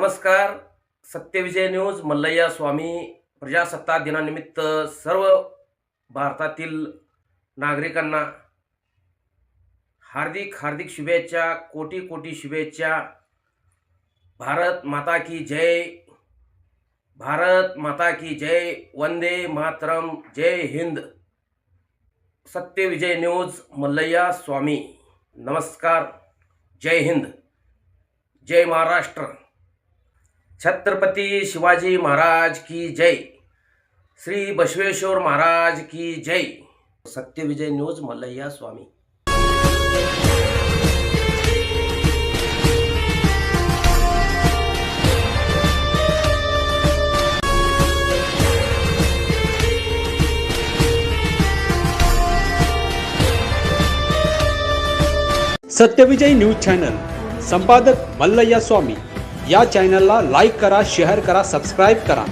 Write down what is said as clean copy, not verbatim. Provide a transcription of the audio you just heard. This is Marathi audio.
नमस्कार. सत्यविजय न्यूज मल्लय्या स्वामी प्रजासत्ताक दिनानिमित्त सर्व भारतातील नागरिकांना हार्दिक हार्दिक शुभेच्छा, कोटी कोटी शुभेच्छा. भारत माता की जय, भारत माता की जय, वंदे मातरम, जय हिंद. सत्यविजय न्यूज मल्लय्या स्वामी. नमस्कार. जय हिंद, जय महाराष्ट्र. छत्रपती शिवाजी महाराज की जय, श्री बसवेश्वर महाराज की जय. सत्यविजय न्यूज मल्लय्या स्वामी. सत्यविजय न्यूज चॅनल संपादक मल्लय्या स्वामी. या चॅनलला लाईक करा, शेअर करा, सबस्क्राईब करा.